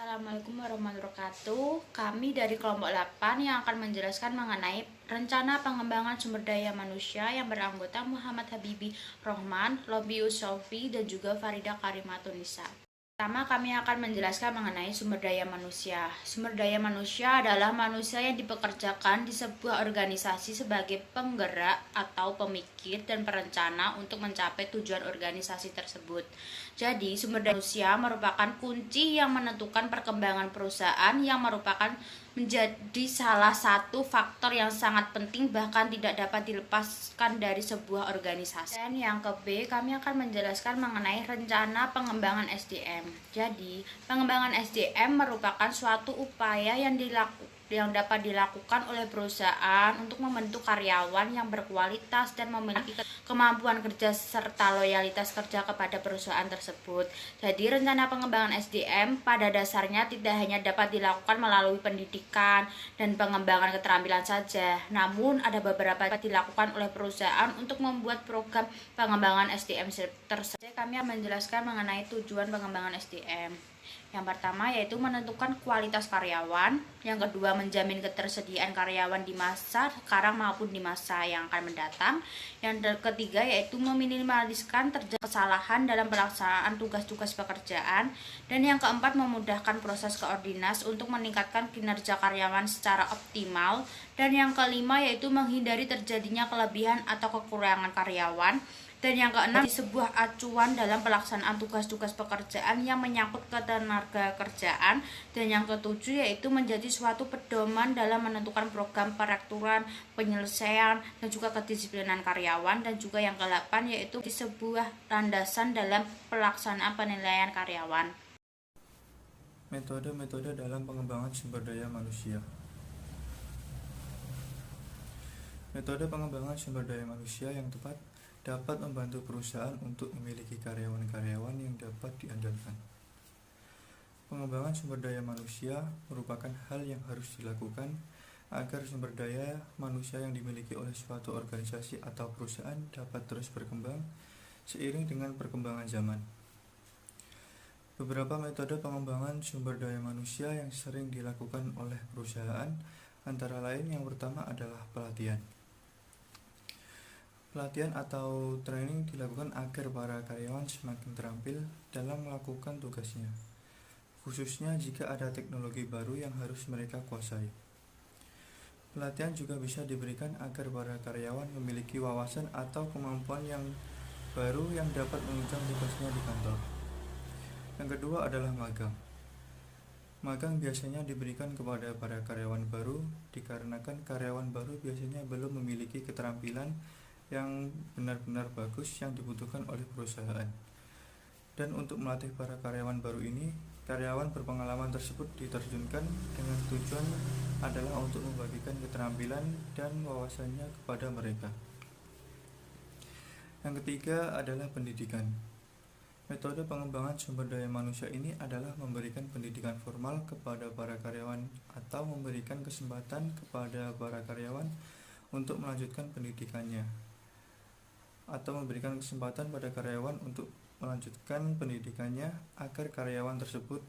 Assalamualaikum warahmatullahi wabarakatuh. Kami dari kelompok 8 yang akan menjelaskan mengenai rencana pengembangan sumber daya manusia yang beranggota Muhammad Habibie Rohman, Lobby Usofi, dan juga Farida Karimatunisa. Pertama, kami akan menjelaskan mengenai sumber daya manusia. Sumber daya manusia adalah manusia yang dipekerjakan di sebuah organisasi sebagai penggerak atau pemikir dan perencana untuk mencapai tujuan organisasi tersebut. Jadi, sumber daya manusia merupakan kunci yang menentukan perkembangan perusahaan yang merupakan menjadi salah satu faktor yang sangat penting bahkan tidak dapat dilepaskan dari sebuah organisasi. Dan yang ke B, kami akan menjelaskan mengenai rencana pengembangan SDM. Jadi, pengembangan SDM merupakan suatu upaya yang dapat dilakukan oleh perusahaan untuk membentuk karyawan yang berkualitas dan memiliki kemampuan kerja serta loyalitas kerja kepada perusahaan tersebut. Jadi, rencana pengembangan SDM pada dasarnya tidak hanya dapat dilakukan melalui pendidikan dan pengembangan keterampilan saja, namun ada beberapa yang dilakukan oleh perusahaan untuk membuat program pengembangan SDM tersebut. Kami akan menjelaskan mengenai tujuan pengembangan SDM. Yang pertama yaitu menentukan kualitas karyawan, yang kedua menjamin ketersediaan karyawan di masa sekarang maupun di masa yang akan mendatang, yang ketiga yaitu meminimaliskan terjadi kesalahan dalam pelaksanaan tugas-tugas pekerjaan, dan yang keempat memudahkan proses koordinasi untuk meningkatkan kinerja karyawan secara optimal, dan yang kelima yaitu menghindari terjadinya kelebihan atau kekurangan karyawan, dan yang keenam, sebuah acuan dalam pelaksanaan tugas-tugas pekerjaan yang menyangkut ketenaga kerjaan, dan yang ketujuh yaitu menjadi suatu pedoman dalam menentukan program perekrutan, penyelesaian, dan juga kedisiplinan karyawan, dan juga yang ke-8 yaitu sebuah landasan dalam pelaksanaan penilaian karyawan. Metode-metode dalam pengembangan sumber daya manusia. Metode pengembangan sumber daya manusia yang tepat dapat membantu perusahaan untuk memiliki karyawan-karyawan yang dapat diandalkan. Pengembangan sumber daya manusia merupakan hal yang harus dilakukan agar sumber daya manusia yang dimiliki oleh suatu organisasi atau perusahaan dapat terus berkembang seiring dengan perkembangan zaman. Beberapa metode pengembangan sumber daya manusia yang sering dilakukan oleh perusahaan antara lain yang pertama adalah pelatihan. Pelatihan atau training dilakukan agar para karyawan semakin terampil dalam melakukan tugasnya, khususnya jika ada teknologi baru yang harus mereka kuasai. Pelatihan juga bisa diberikan agar para karyawan memiliki wawasan atau kemampuan yang baru yang dapat menunjang tugasnya di kantor. Yang kedua adalah magang. Magang biasanya diberikan kepada para karyawan baru dikarenakan karyawan baru biasanya belum memiliki keterampilan yang benar-benar bagus yang dibutuhkan oleh perusahaan. Dan untuk melatih para karyawan baru ini, karyawan berpengalaman tersebut diterjunkan dengan tujuan adalah untuk membagikan keterampilan dan wawasannya kepada mereka. Yang ketiga adalah pendidikan. Metode pengembangan sumber daya manusia ini adalah memberikan pendidikan formal kepada para karyawan atau memberikan kesempatan kepada para karyawan untuk melanjutkan pendidikannya, atau memberikan kesempatan pada karyawan untuk melanjutkan pendidikannya agar karyawan tersebut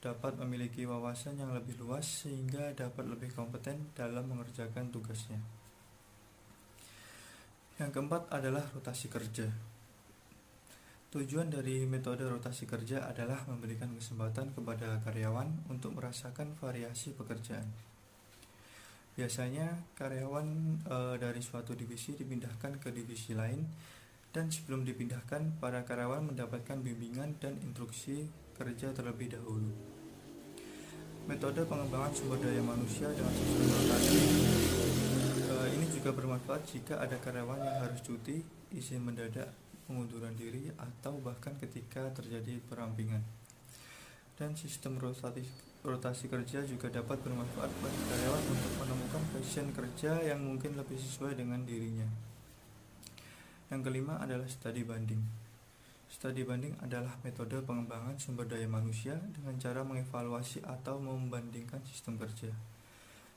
dapat memiliki wawasan yang lebih luas sehingga dapat lebih kompeten dalam mengerjakan tugasnya. Yang keempat adalah rotasi kerja. Tujuan dari metode rotasi kerja adalah memberikan kesempatan kepada karyawan untuk merasakan variasi pekerjaan. Biasanya karyawan dari suatu divisi dipindahkan ke divisi lain, dan sebelum dipindahkan para karyawan mendapatkan bimbingan dan instruksi kerja terlebih dahulu. Metode pengembangan sumber daya manusia dengan sistem rotasi ini juga bermanfaat jika ada karyawan yang harus cuti, izin mendadak, pengunduran diri, atau bahkan ketika terjadi perampingan. Dan sistem rotasi kerja juga dapat bermanfaat bagi karyawan untuk menemukan passion kerja yang mungkin lebih sesuai dengan dirinya. Yang kelima adalah studi banding. Studi banding adalah metode pengembangan sumber daya manusia dengan cara mengevaluasi atau membandingkan sistem kerja.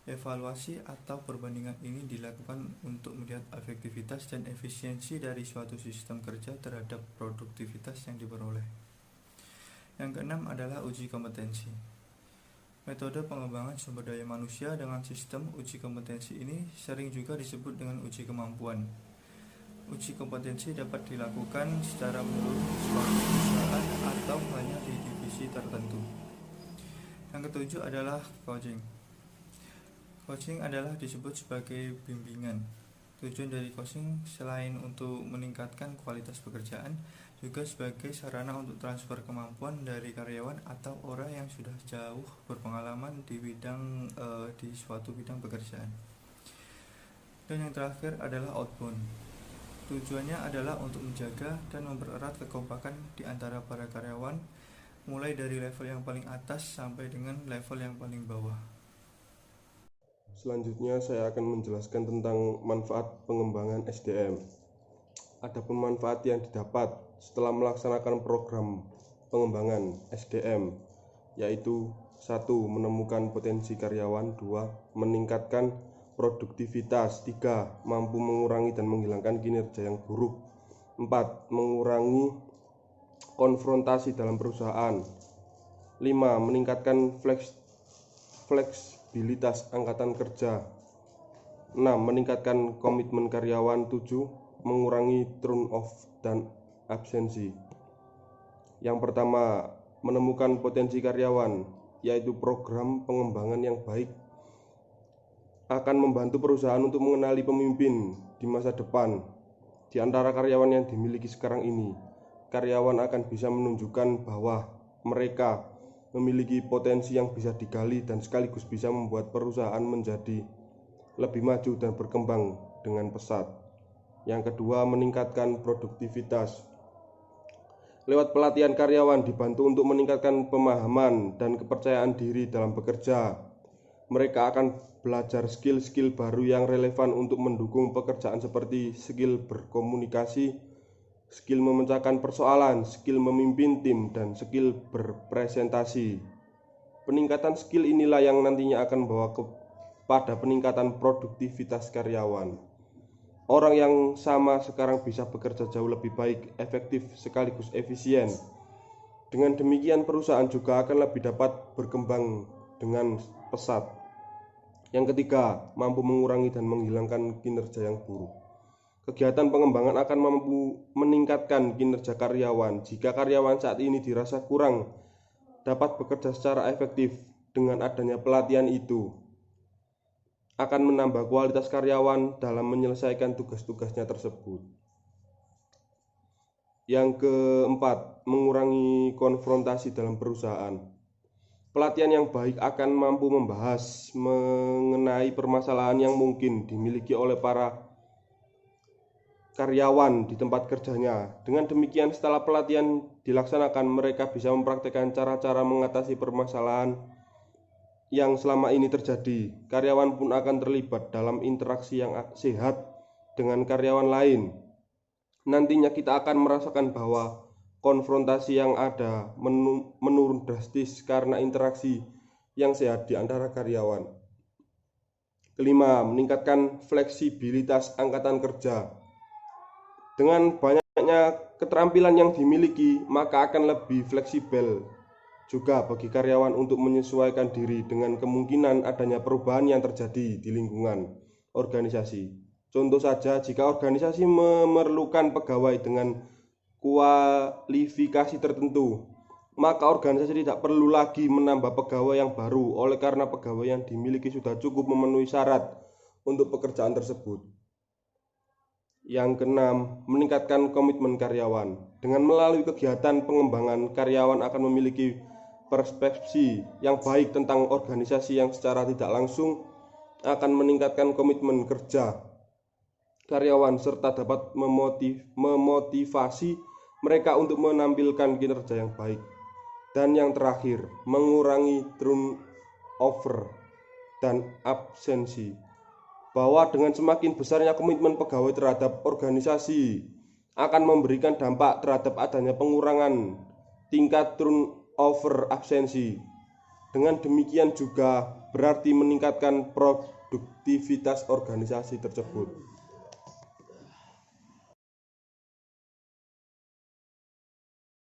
Evaluasi atau perbandingan ini dilakukan untuk melihat efektivitas dan efisiensi dari suatu sistem kerja terhadap produktivitas yang diperoleh. Yang keenam adalah uji kompetensi. Metode pengembangan sumber daya manusia dengan sistem uji kompetensi ini sering juga disebut dengan uji kemampuan. Uji kompetensi dapat dilakukan secara menyeluruh di suatu perusahaan atau hanya di divisi tertentu. Yang ketujuh adalah coaching. Coaching adalah disebut sebagai bimbingan. Tujuan dari coaching selain untuk meningkatkan kualitas pekerjaan, juga sebagai sarana untuk transfer kemampuan dari karyawan atau orang yang sudah jauh berpengalaman di suatu bidang pekerjaan. Dan yang terakhir adalah outbound. Tujuannya adalah untuk menjaga dan mempererat kekompakan di antara para karyawan, mulai dari level yang paling atas sampai dengan level yang paling bawah. Selanjutnya saya akan menjelaskan tentang manfaat pengembangan SDM. Adapun manfaat yang didapat setelah melaksanakan program pengembangan SDM, yaitu 1. Menemukan potensi karyawan. 2. Meningkatkan produktivitas. 3. Mampu mengurangi dan menghilangkan kinerja yang buruk. 4. Mengurangi konfrontasi dalam perusahaan. 5. Meningkatkan fleksibilitas angkatan kerja. 6. Meningkatkan komitmen karyawan. 7. Mengurangi turnover dan absensi. Yang pertama, menemukan potensi karyawan, yaitu program pengembangan yang baik akan membantu perusahaan untuk mengenali pemimpin di masa depan. Di antara karyawan yang dimiliki sekarang ini, karyawan akan bisa menunjukkan bahwa mereka memiliki potensi yang bisa digali dan sekaligus bisa membuat perusahaan menjadi lebih maju dan berkembang dengan pesat. Yang kedua, meningkatkan produktivitas. Lewat pelatihan karyawan dibantu untuk meningkatkan pemahaman dan kepercayaan diri dalam bekerja. Mereka akan belajar skill-skill baru yang relevan untuk mendukung pekerjaan seperti skill berkomunikasi, skill memecahkan persoalan, skill memimpin tim, dan skill berpresentasi. Peningkatan skill inilah yang nantinya akan membawa pada peningkatan produktivitas karyawan. Orang yang sama sekarang bisa bekerja jauh lebih baik, efektif, sekaligus efisien. Dengan demikian perusahaan juga akan lebih dapat berkembang dengan pesat. Yang ketiga, mampu mengurangi dan menghilangkan kinerja yang buruk. Kegiatan pengembangan akan mampu meningkatkan kinerja karyawan. Jika karyawan saat ini dirasa kurang dapat bekerja secara efektif, dengan adanya pelatihan itu akan menambah kualitas karyawan dalam menyelesaikan tugas-tugasnya tersebut. Yang keempat, mengurangi konfrontasi dalam perusahaan. Pelatihan yang baik akan mampu membahas mengenai permasalahan yang mungkin dimiliki oleh para karyawan di tempat kerjanya. Dengan demikian, setelah pelatihan dilaksanakan, mereka bisa mempraktikkan cara-cara mengatasi permasalahan yang selama ini terjadi. Karyawan pun akan terlibat dalam interaksi yang sehat dengan karyawan lain. Nantinya kita akan merasakan bahwa konfrontasi yang ada menurun drastis karena interaksi yang sehat di antara karyawan. Kelima, meningkatkan fleksibilitas angkatan kerja. Dengan banyaknya keterampilan yang dimiliki, maka akan lebih fleksibel juga bagi karyawan untuk menyesuaikan diri dengan kemungkinan adanya perubahan yang terjadi di lingkungan organisasi. Contoh saja, jika organisasi memerlukan pegawai dengan kualifikasi tertentu, maka organisasi tidak perlu lagi menambah pegawai yang baru oleh karena pegawai yang dimiliki sudah cukup memenuhi syarat untuk pekerjaan tersebut. Yang keenam, meningkatkan komitmen karyawan. Dengan melalui kegiatan pengembangan, karyawan akan memiliki persepsi yang baik tentang organisasi yang secara tidak langsung akan meningkatkan komitmen kerja karyawan serta dapat memotivasi mereka untuk menampilkan kinerja yang baik. Dan yang terakhir, mengurangi turnover dan absensi. Bahwa dengan semakin besarnya komitmen pegawai terhadap organisasi akan memberikan dampak terhadap adanya pengurangan tingkat turnover absensi. Dengan demikian juga berarti meningkatkan produktivitas organisasi tersebut.